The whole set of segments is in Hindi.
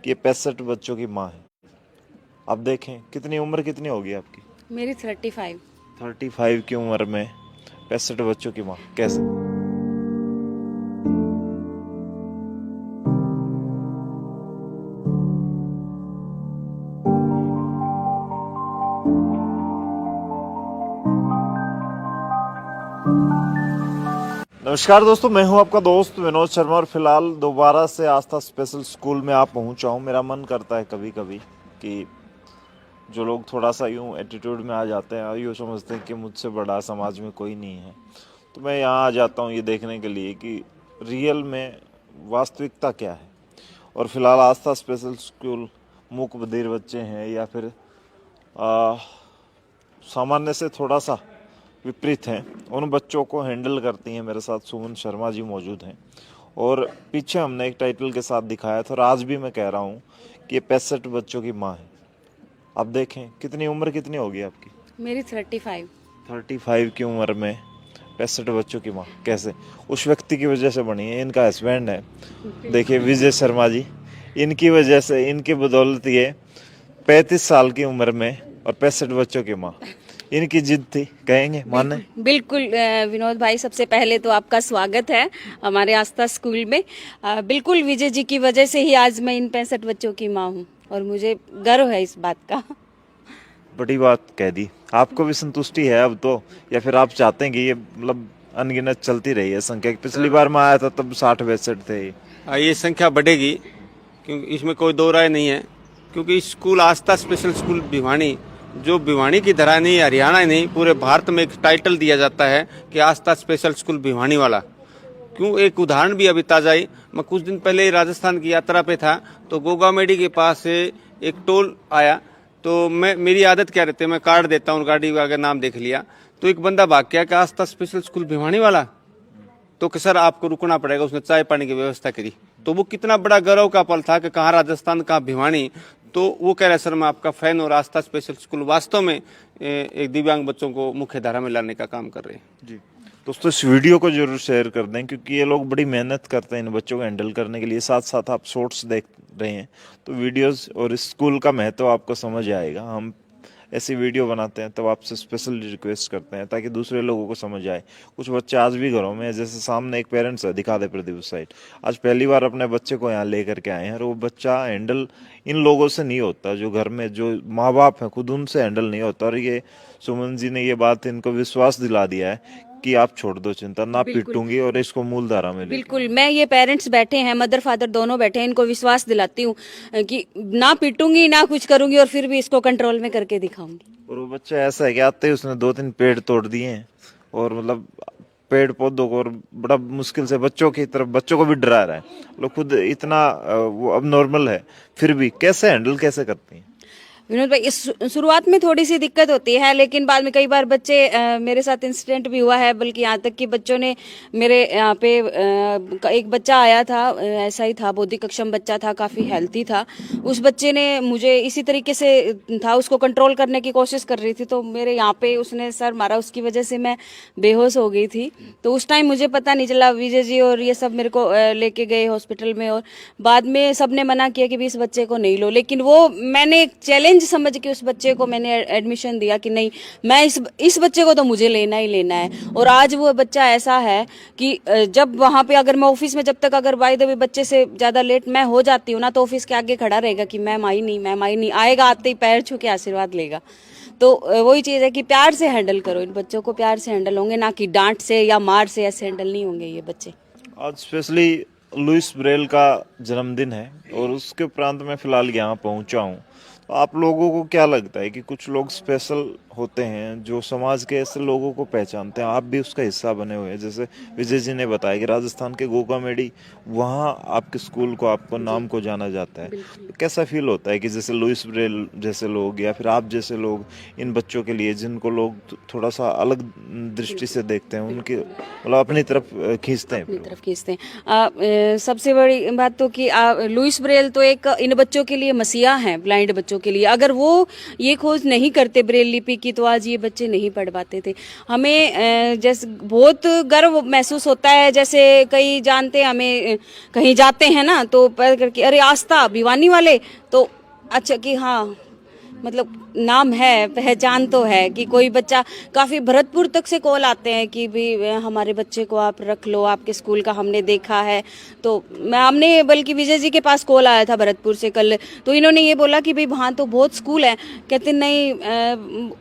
कि ये 65 बच्चों की माँ है। अब देखें कितनी उम्र कितनी होगी आपकी? मेरी 35। 35 की उम्र में 65 बच्चों की माँ कैसे? नमस्कार दोस्तों, मैं हूं आपका दोस्त विनोद शर्मा और फिलहाल दोबारा से आस्था स्पेशल स्कूल में आप पहुंचा हूं। मेरा मन करता है कभी कभी कि जो लोग थोड़ा सा यूं एटीट्यूड में आ जाते हैं और यूं समझते हैं कि मुझसे बड़ा समाज में कोई नहीं है, तो मैं यहाँ आ जाता हूँ ये देखने के लिए कि रियल में वास्तविकता क्या है। और फिलहाल आस्था स्पेशल स्कूल मूक बधिर बच्चे हैं या फिर आ, सामान्य से थोड़ा सा विपरीत हैं, उन बच्चों को हैंडल करती हैं। मेरे साथ सुमन शर्मा जी मौजूद हैं और पीछे हमने एक टाइटल के साथ दिखाया था और आज भी मैं कह रहा हूँ कि ये 65 बच्चों की माँ है। अब देखें कितनी उम्र कितनी होगी आपकी? मेरी 35। 35 की उम्र में 65 बच्चों की माँ कैसे? उस व्यक्ति की वजह से बनी है। इनका हस्बैंड है, देखिए विजय शर्मा जी, इनकी वजह से, इनकी बदौलत ये 35 साल की उम्र में और 65 बच्चों की माँ। इनकी जिद थी, कहेंगे माने? बिल्कुल बिल्कुल विनोद भाई, सबसे पहले तो आपका स्वागत है हमारे आस्था स्कूल में। बिल्कुल विजय जी की वजह से ही आज मैं इन 65 बच्चों की माँ हूँ और मुझे गर्व है इस बात का। बड़ी बात कह दी। आपको भी संतुष्टि है अब तो, या फिर आप चाहते हैं कि ये मतलब अनगिनत चलती रही है संख्या? पिछली बार मैं आया था तब 60-62 थे ये। ये संख्या बढ़ेगी, क्योंकि इसमें कोई दो राय नहीं है। क्योंकि स्कूल आस्था स्पेशल स्कूल भिवानी, जो भिवानी की तरह नहीं, हरियाणा ही नहीं, पूरे भारत में एक टाइटल दिया जाता है कि आस्था स्पेशल स्कूल भिवानी वाला। क्यों, एक उदाहरण भी अभी ताजा ही, मैं कुछ दिन पहले राजस्थान की यात्रा पे था, तो गोगामेडी के पास से एक टोल आया, तो मेरी आदत क्या रहती है, मैं कार्ड देता हूँ, गाड़ी का अगर नाम देख लिया तो एक बंदा भाग गया कि आस्था स्पेशल स्कूल भिवानी वाला, तो कि सर आपको रुकना पड़ेगा। उसने चाय पानी की व्यवस्था करी, तो वो कितना बड़ा गर्व का पल था कि कहाँ राजस्थान, कहाँ भिवानी। तो वो कह रहा है सर मैं आपका फैन, और आस्था स्पेशल स्कूल वास्तव में एक दिव्यांग बच्चों को मुख्य धारा में लाने का काम कर रहे हैं। जी दोस्तों, इस वीडियो को जरूर शेयर कर दें क्योंकि ये लोग बड़ी मेहनत करते हैं इन बच्चों को हैंडल करने के लिए। साथ साथ आप शॉर्ट्स देख रहे हैं तो वीडियोस और इस स्कूल का महत्व आपको समझ आएगा। हम ऐसी वीडियो बनाते हैं तब आपसे स्पेशल रिक्वेस्ट करते हैं ताकि दूसरे लोगों को समझ आए। कुछ बच्चे आज भी घरों में, जैसे सामने एक पेरेंट्स है, दिखा दे प्रदीप उस साइड, आज पहली बार अपने बच्चे को यहाँ लेकर के आए हैं और वो बच्चा हैंडल इन लोगों से नहीं होता, जो घर में जो माँ बाप हैं खुद उनसे हैंडल नहीं होता। और ये सुमन जी ने ये बात इनको विश्वास दिला दिया है कि आप छोड़ दो चिंता, ना पीटूंगी और इसको मूल धारा में ले। बिल्कुल, मैं ये पेरेंट्स बैठे हैं, मदर फादर दोनों बैठे हैं, इनको विश्वास दिलाती हूँ कि ना पीटूंगी ना कुछ करूंगी और फिर भी इसको कंट्रोल में करके दिखाऊंगी। और वो बच्चा ऐसा है कि आते ही उसने 2-3 पेड़ तोड़ दिए हैं और मतलब पेड़ पौधों को, और बड़ा मुश्किल से बच्चों की तरफ, बच्चों को भी डरा रहा है। लोग खुद इतना वो अब नॉर्मल है, फिर भी कैसे हैंडल कैसे करती हैं? विनोद भाई, इस शुरुआत में थोड़ी सी दिक्कत होती है, लेकिन बाद में कई बार बच्चे, मेरे साथ इंसिडेंट भी हुआ है, बल्कि यहाँ तक कि बच्चों ने मेरे यहाँ पे एक बच्चा आया था, ऐसा ही था, बौद्धिक अक्षम बच्चा था, काफ़ी हेल्थी था। उस बच्चे ने मुझे इसी तरीके से था, उसको कंट्रोल करने की कोशिश कर रही थी, तो मेरे यहाँ पे उसने सर मारा, उसकी वजह से मैं बेहोश हो गई थी। तो उस टाइम मुझे पता नहीं चला, विजय जी और ये सब मेरे को लेके गए हॉस्पिटल में, और बाद में सबने मना किया कि भी इस बच्चे को नहीं लो। लेकिन वो मैंने एक चैलेंज समझ के उस बच्चे को मैंने एडमिशन दिया कि नहीं, मैं इस बच्चे को तो मुझे लेना ही लेना है। और आज वो बच्चा ऐसा है कि जब वहां पे, अगर मैं ऑफिस में, जब तक अगर बाय द वे बच्चे से ज्यादा लेट मैं हो जाती हूँ ना, तो ऑफिस के आगे खड़ा रहेगा कि मैम आई नहीं, मैम आई नहीं। आएगा, आते ही पैर छू के आशीर्वाद लेगा। तो वही चीज है कि प्यार से हैंडल करो, इन बच्चों को प्यार से हैंडल होंगे, ना कि डांट से या मार से ऐसे हैंडल नहीं होंगे ये बच्चे। आज स्पेशली लुइस ब्रेल का जन्मदिन है और उसके उपरांत मैं फिलहाल यहाँ पहुँचा हूँ। तो आप लोगों को क्या लगता है कि कुछ लोग स्पेशल होते हैं जो समाज के ऐसे लोगों को पहचानते हैं? आप भी उसका हिस्सा बने हुए हैं। जैसे विजय जी ने बताया कि राजस्थान के गोगामेडी, वहाँ आपके स्कूल को, आपको नाम को जाना जाता है। तो कैसा फील होता है कि जैसे लुइस ब्रेल जैसे लोग या फिर आप जैसे लोग इन बच्चों के लिए, जिनको लोग थोड़ा सा अलग दृष्टि से देखते हैं, उनके मतलब अपनी तरफ खींचते हैं? अपनी तरफ खींचते हैं। सबसे बड़ी बात तो कि लुइस ब्रेल तो एक इन बच्चों के लिए मसीहा हैं, ब्लाइंड बच्चों बच्चों के लिए। अगर वो ये खोज नहीं करते ब्रेल लिपि की तो आज ये बच्चे नहीं पढ़ पाते थे। हमें जैसे बहुत गर्व महसूस होता है, जैसे कई जानते हैं हमें, कहीं जाते हैं ना तो पढ़ करके अरे आस्था भिवानी वाले, तो अच्छा कि हाँ मतलब नाम है, पहचान तो है कि कोई बच्चा, काफ़ी भरतपुर तक से कॉल आते हैं कि भी हमारे बच्चे को आप रख लो, आपके स्कूल का हमने देखा है। तो हमने बल्कि विजय जी के पास कॉल आया था भरतपुर से कल, तो इन्होंने ये बोला कि भाई वहाँ तो बहुत स्कूल हैं, कहते नहीं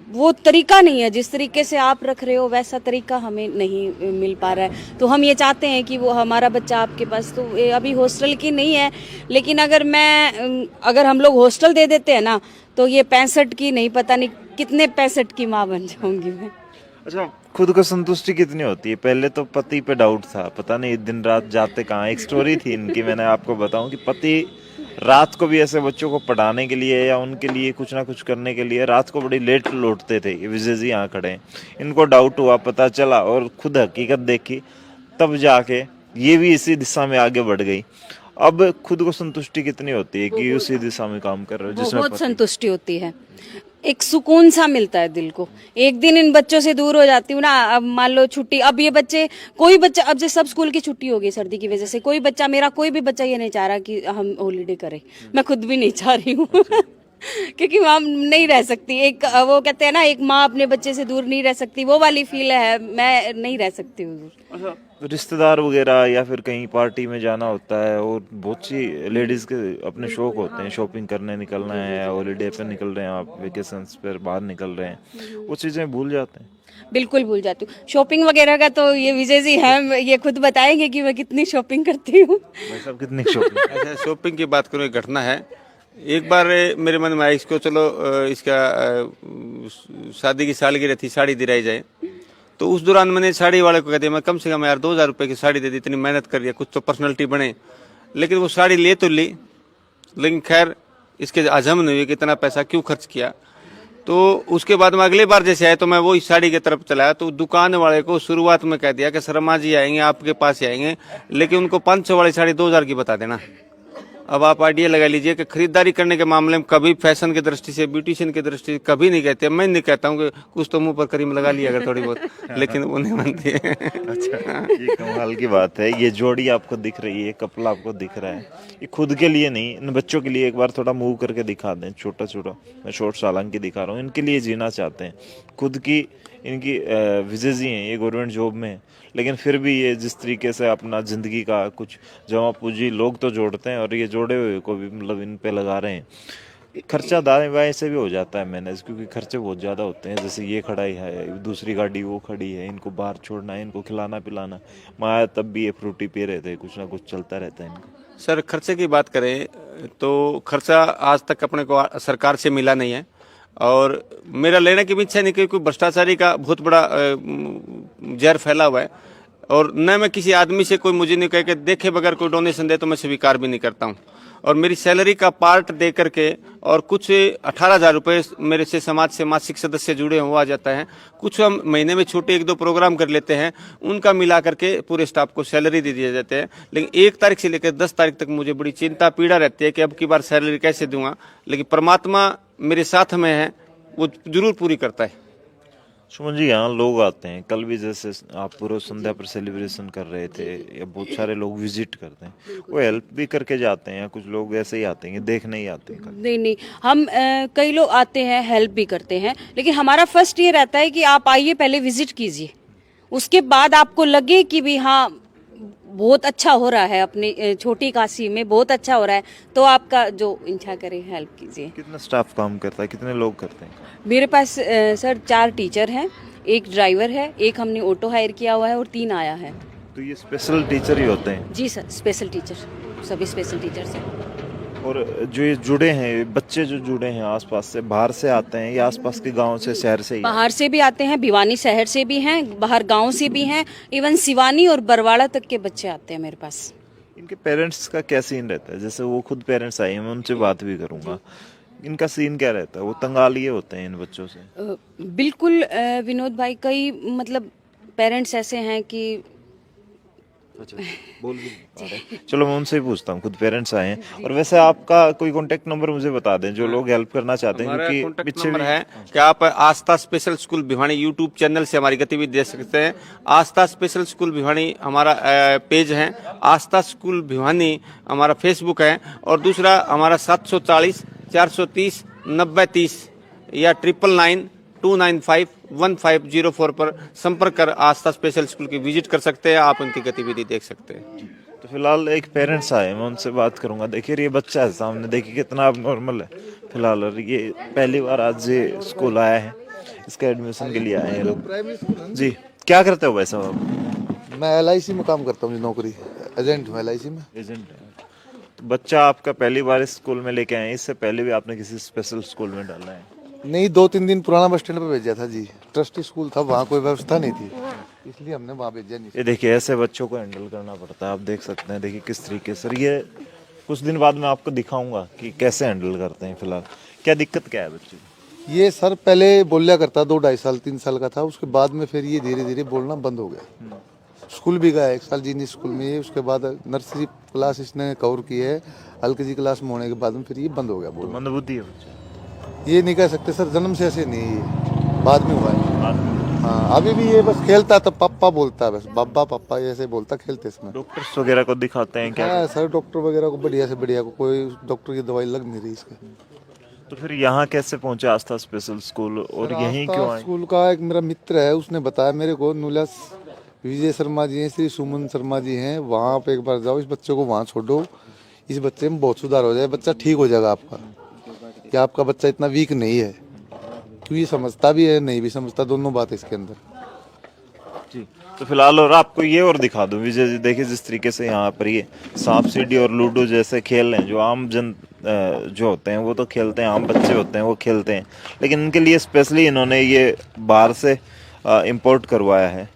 वो तरीका नहीं है, जिस तरीके से आप रख रहे हो वैसा तरीका हमें नहीं मिल पा रहा है। तो हम ये चाहते हैं कि वो हमारा बच्चा आपके पास, तो अभी हॉस्टल की नहीं है, लेकिन अगर हम लोग हॉस्टल दे देते हैं ना तो ये 65 की नहीं, पता नहीं कितने 65 की माँ बन जाऊंगी मैं। अच्छा, खुद को संतुष्टि कितनी होती है? पहले तो पति पे डाउट था, पता नहीं दिन रात जाते कहाँ। एक स्टोरी थी इनकी, मैंने आपको बताऊं कि पति रात को भी ऐसे बच्चों को पढ़ाने के लिए या उनके लिए कुछ ना कुछ करने के लिए रात को बड़ी लेट लौटते थे। विजय जी यहाँ खड़े हैं, इनको डाउट हुआ, पता चला और खुद हकीकत देखी, तब जाके ये भी इसी दिशा में आगे बढ़ गई। अब खुद को संतुष्टि कितनी होती है कि उसी दिशा में काम कर रहे हो जिसमें बहुत संतुष्टि होती है, एक सुकून सा मिलता है दिल को। एक दिन इन बच्चों से दूर हो जाती हूँ ना, अब मान लो छुट्टी, अब ये बच्चे, कोई बच्चा, अब जैसे सब स्कूल की छुट्टी हो गई सर्दी की वजह से, कोई बच्चा, मेरा कोई भी बच्चा ये नहीं चाह रहा कि हम हॉलीडे करें, मैं खुद भी नहीं चाह रही हूँ क्योंकि माँ नहीं रह सकती, एक वो कहते हैं ना, एक माँ अपने बच्चे से दूर नहीं रह सकती, वो वाली फील है, मैं नहीं रह सकती हूँ दूर। अच्छा, रिश्तेदार वगैरह या फिर कहीं पार्टी में जाना होता है, और बहुत सी लेडीज के अपने शौक होते हैं, शॉपिंग करने निकलना है, हॉलीडे पे निकल रहे हैं, आप वेकेशंस पर बाहर निकल रहे हैं, वो चीजें भूल जाते हैं। बिल्कुल भूल जाती हूँ। शॉपिंग वगैरह का तो ये विजय जी हैं, ये खुद बताएंगे कि मैं कितनी शॉपिंग करती हूँ। भाई साहब कितनी शॉपिंग? अच्छा, शॉपिंग की बात करूँ, एक घटना है। एक बार मेरे मन में आया, इसको चलो इसका शादी की सालगिरह थी, साड़ी दिलाई जाए। तो उस दौरान मैंने साड़ी वाले को कह दिया, मैं कम से कम यार 2000 रुपये की साड़ी दे दी, इतनी मेहनत कर दिया, कुछ तो पर्सनैलिटी बने। लेकिन वो साड़ी ले तो ली, लेकिन खैर इसके हजम नहीं हुई कि इतना पैसा क्यों खर्च किया। तो उसके बाद में अगले बार जैसे आए तो मैं वो इस साड़ी की तरफ चलाया, तो दुकान वाले को शुरुआत में कह दिया कि शर्मा जी आएंगे, आपके पास ही आएंगे, लेकिन उनको 500 वाली साड़ी 2000 की बता देना। अब आप आइडिया लगा लीजिए कि खरीदारी करने के मामले में कभी फैशन की दृष्टि से, ब्यूटिशियन की दृष्टि से कभी नहीं कहते। मैं नहीं कहता हूँ कि कुछ तो मुंह पर क्रीम लगा लिया अगर थोड़ी बहुत, लेकिन वो नहीं मानती है। अच्छा, ये कमाल की बात है। ये जोड़ी आपको दिख रही है, कपल आपको दिख रहा है, ये खुद के लिए नहीं, इन बच्चों के लिए एक बार थोड़ा मूव करके दिखा दें, छोटा छोटा, मैं शॉर्ट सालंग की दिखा रहा हूँ, इनके लिए जीना चाहते हैं खुद की। इनकी विजय जी हैं, ये गवर्नमेंट जॉब में है, लेकिन फिर भी ये जिस तरीके से अपना ज़िंदगी का कुछ जमा पूंजी लोग तो जोड़ते हैं, और ये जोड़े हुए को भी मतलब इन पे लगा रहे हैं। खर्चा दाएं बाएं से भी हो जाता है मैनेज, क्योंकि खर्चे बहुत ज़्यादा होते हैं। जैसे ये खड़ा ही है, दूसरी गाड़ी वो खड़ी है, इनको बाहर छोड़ना है, इनको खिलाना पिलाना। मैं तब भी ये फ्रूटी पी रहे थे, कुछ ना कुछ चलता रहता है इनका। सर, खर्चे की बात करें तो खर्चा आज तक अपने को सरकार से मिला नहीं है, और मेरा लेने की भी इच्छा नहीं, क्योंकि भ्रष्टाचारी का बहुत बड़ा जहर फैला हुआ है। और न मैं किसी आदमी से कोई मुझे नहीं कह के देखे बगैर कोई डोनेशन दे तो मैं स्वीकार भी नहीं करता हूँ। और मेरी सैलरी का पार्ट दे करके, और कुछ 18,000 रुपये मेरे से समाज से मासिक सदस्य जुड़े हुआ जाता है, कुछ हम महीने में छोटे 1-2 प्रोग्राम कर लेते हैं, उनका मिला करके पूरे स्टाफ को सैलरी दे दिए जाते हैं। लेकिन 1 तारीख से लेकर 10 तारीख तक मुझे बड़ी चिंता पीड़ा रहती है कि अब की बार सैलरी कैसे दूंगा। लेकिन परमात्मा मेरे साथ में है, वो जरूर पूरी करता है। सुमन जी, यहाँ लोग आते हैं, कल भी जैसे आप पूर्व संध्या पर सेलिब्रेशन कर रहे थे, या बहुत सारे लोग विजिट करते हैं, वो हेल्प भी करके जाते हैं, या कुछ लोग ऐसे ही आते हैं देखने ही आते हैं? नहीं, हम कई लोग आते हैं, हेल्प भी करते हैं, लेकिन हमारा फर्स्ट ये रहता है कि आप आइए, पहले विजिट कीजिए, उसके बाद आपको लगे कि भी हाँ बहुत अच्छा हो रहा है, अपनी छोटी काशी में बहुत अच्छा हो रहा है, तो आपका जो इच्छा करे हेल्प कीजिए। कितना स्टाफ काम करता है, कितने लोग करते हैं? मेरे पास सर 4 टीचर हैं, 1 ड्राइवर है, 1 हमने ऑटो हायर किया हुआ है, और 3 आया है। तो ये स्पेशल टीचर ही होते हैं? जी सर, स्पेशल टीचर, सभी स्पेशल टीचर्स हैं। और जो ये जुड़े हैं बच्चे, जो जुड़े हैं आसपास से, बाहर से आते हैं या आसपास के गांव से, शहर से ही? बाहर से भी आते हैं, भिवानी शहर से भी हैं, बाहर गांव से भी हैं, इवन सिवानी और बरवाड़ा तक के बच्चे आते हैं मेरे पास। इनके पेरेंट्स का क्या सीन रहता है? जैसे वो खुद पेरेंट्स आए हैं, मैं उनसे बात भी करूंगा, इनका सीन क्या रहता है? वो तंगालिए होते हैं इन बच्चों से? बिल्कुल विनोद भाई, कई मतलब पेरेंट्स ऐसे हैं कि अच्छा, बोल भी नहीं पा रहे। चलो मैं उनसे ही पूछता हूँ, खुद पेरेंट्स आए हैं। और वैसे आपका कोई कांटेक्ट नंबर मुझे बता दें, जो लोग हेल्प करना चाहते हैं, हमारा क्योंकि कॉन्टैक्ट पीछे नंबर भी है कि आप Aastha special school Bhiwani YouTube channel से हमारी गतिविधि देख सकते हैं। आस्था स्पेशल स्कूल भिवानी हमारा पेज है, आस्था स्कूल भिवानी हमारा फेसबुक है, और दूसरा हमारा 740 430 9030 या 9992951504 पर संपर्क कर आस्था स्पेशल स्कूल की विजिट कर सकते हैं। आप उनकी गतिविधि देख सकते हैं। तो फिलहाल एक पेरेंट्स आए, मैं उनसे बात करूंगा। देखिए ये बच्चा है सामने, देखिए कितना अब नॉर्मल है फिलहाल। और ये पहली बार आज ये स्कूल आया है, इसका एडमिशन के लिए आए हैं लोग। जी, क्या करते हो भाई साहब आप? मैं LIC में काम करता हूँ जी, नौकरी एजेंट हूँ LIC में। एजेंट है। तो बच्चा आपका पहली बार इस स्कूल में लेके आए हैं, इससे पहले भी आपने किसी स्पेशल स्कूल में डाला है? नहीं, 2-3 दिन पुराना बस स्टैंड पे भेजा था जी, ट्रस्टी स्कूल था, वहाँ कोई व्यवस्था नहीं थी, इसलिए हमने वहाँ भेजा नहीं। ये देखिए ऐसे बच्चों को हैंडल करना पड़ता है, आप देख सकते हैं। देखिए किस तरीके से, ये कुछ दिन बाद मैं आपको दिखाऊंगा कि कैसे हैंडल करते हैं। फिलहाल क्या दिक्कत क्या है बच्चे को? ये सर पहले बोलिया करता 2-2.5 साल 3 साल का था, उसके बाद में फिर ये धीरे धीरे बोलना बंद हो गया। स्कूल भी गया 1 साल जीनी स्कूल में, ये उसके बाद नर्सरी क्लास इसने कवर की है, LKG क्लास में होने के बाद में फिर ये बंद हो गया बोलना। मंदबुद्धि है बच्चा? ये नहीं कह सकते सर, जन्म से ऐसे नहीं है, ये बाद में हुआ है। बाद में? हाँ, अभी भी ये बस खेलता है तो पापा बोलता है, बस बाबा पापा ऐसे बोलता, खेलते इसमें। डॉक्टर्स वगैरह को दिखाते हैं क्या? हाँ सर, डॉक्टर वगैरह को बढ़िया से बढ़िया को, कोई डॉक्टर की दवाई लग नहीं रही इसके। तो फिर यहाँ कैसे पहुंचे आस्था स्पेशल स्कूल, और यहीं आस्था क्यों आए? स्कूल का एक मेरा मित्र है, उसने बताया मेरे को, नुलस विजय शर्मा जी हैं, श्री सुमन शर्मा जी हैं, वहाँ पे एक बार जाओ, इस बच्चे को वहाँ छोड़ो, इस बच्चे में बहुत सुधार हो जाए, बच्चा ठीक हो जाएगा आपका, कि आपका बच्चा इतना वीक नहीं है, क्योंकि समझता भी है नहीं भी समझता, दोनों बात है इसके अंदर। जी, तो फिलहाल और आपको ये और दिखा दूं विजय जी, देखिए जिस तरीके से यहाँ पर ये सांप सीढ़ी और लूडो जैसे खेल हैं, जो आम जन जो होते हैं वो तो खेलते हैं, आम बच्चे होते हैं वो खेलते हैं, लेकिन इनके लिए स्पेशली इन्होंने ये बाहर से इंपोर्ट करवाया है,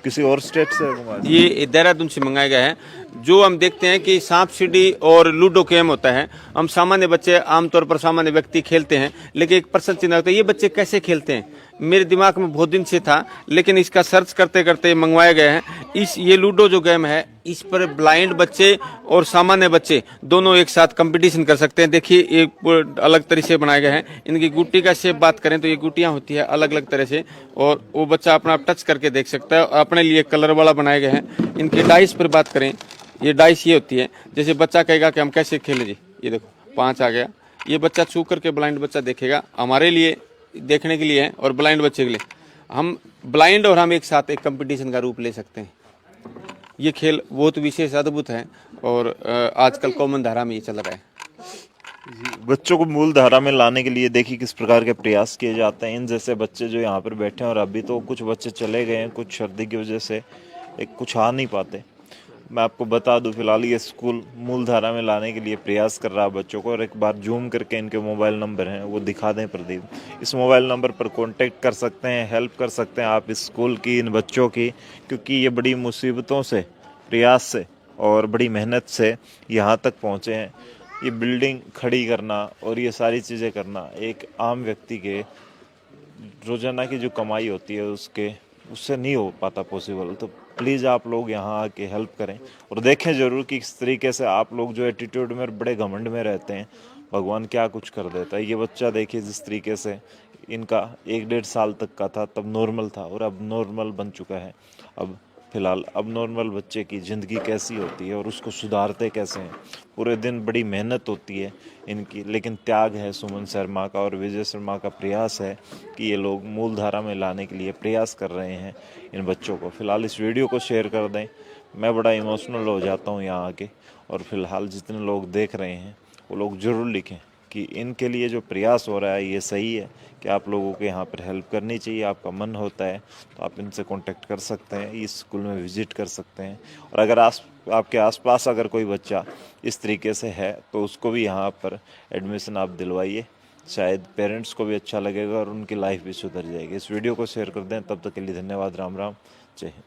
किसी और स्टेट से मंगवाया है? ये देहरादून से मंगाया गया है। जो हम देखते हैं कि सांप सीढ़ी और लूडो गेम होता है, हम सामान्य बच्चे आमतौर पर सामान्य व्यक्ति खेलते हैं, लेकिन एक प्रश्न चिन्ह होता है ये बच्चे कैसे खेलते हैं। मेरे दिमाग में बहुत दिन से था, लेकिन इसका सर्च करते करते मंगवाया गया है। ये लूडो जो गेम है, इस पर ब्लाइंड बच्चे और सामान्य बच्चे दोनों एक साथ कंपटीशन कर सकते हैं। देखिए एक अलग तरीके से बनाए गए हैं। इनकी गुट्टी का शेप बात करें तो ये गुटियां होती है अलग अलग तरह से, और वो बच्चा अपना टच करके देख सकता है। अपने लिए कलर वाला बनाए गए हैं। इनके डाइस पर बात करें, ये डाइस ये होती है, जैसे बच्चा कहेगा कि हम कैसे खेलें जी, ये देखो 5 आ गया, ये बच्चा छू करके ब्लाइंड बच्चा देखेगा, हमारे लिए देखने के लिए है और ब्लाइंड बच्चे के लिए। हम ब्लाइंड और हम एक साथ एक कंपटीशन का रूप ले सकते हैं। ये खेल बहुत विशेष अद्भुत है और आजकल कॉमन धारा में ये चल रहा है। बच्चों को मूल धारा में लाने के लिए देखिए किस प्रकार के प्रयास किए जाते हैं। इन जैसे बच्चे जो यहाँ पर बैठे हैं, और अभी तो कुछ बच्चे चले गए हैं, कुछ सर्दी की वजह से कुछ आ नहीं पाते। मैं आपको बता दूं फिलहाल ये स्कूल मूल धारा में लाने के लिए प्रयास कर रहा है बच्चों को। और एक बार जूम करके इनके मोबाइल नंबर हैं वो दिखा दें प्रदीप, इस मोबाइल नंबर पर कांटेक्ट कर सकते हैं, हेल्प कर सकते हैं आप इस स्कूल की, इन बच्चों की, क्योंकि ये बड़ी मुसीबतों से, प्रयास से और बड़ी मेहनत से यहाँ तक पहुँचे हैं। ये बिल्डिंग खड़ी करना और ये सारी चीज़ें करना एक आम व्यक्ति के रोजाना की जो कमाई होती है उससे नहीं हो पाता पॉसिबल। तो प्लीज़ आप लोग यहाँ आके हेल्प करें और देखें ज़रूर कि किस तरीके से आप लोग जो एटीट्यूड में बड़े घमंड में रहते हैं, भगवान क्या कुछ कर देता है। ये बच्चा देखिए जिस तरीके से, इनका 1-1.5 साल तक का था तब नॉर्मल था और अब नॉर्मल बन चुका है। अब फिलहाल अब नॉर्मल बच्चे की ज़िंदगी कैसी होती है और उसको सुधारते कैसे हैं। पूरे दिन बड़ी मेहनत होती है इनकी, लेकिन त्याग है सुमन शर्मा का और विजय शर्मा का प्रयास है कि ये लोग मूल धारा में लाने के लिए प्रयास कर रहे हैं इन बच्चों को। फिलहाल इस वीडियो को शेयर कर दें, मैं बड़ा इमोशनल हो जाता हूँ यहाँ आके। और फिलहाल जितने लोग देख रहे हैं वो लोग ज़रूर लिखें कि इनके लिए जो प्रयास हो रहा है ये सही है, कि आप लोगों को यहाँ पर हेल्प करनी चाहिए। आपका मन होता है तो आप इनसे कांटेक्ट कर सकते हैं, इस स्कूल में विजिट कर सकते हैं। और अगर आपके आसपास अगर कोई बच्चा इस तरीके से है तो उसको भी यहाँ पर एडमिशन आप दिलवाइए, शायद पेरेंट्स को भी अच्छा लगेगा और उनकी लाइफ भी सुधर जाएगी। इस वीडियो को शेयर कर दें। तब तक के लिए धन्यवाद। राम राम, जय हिंद।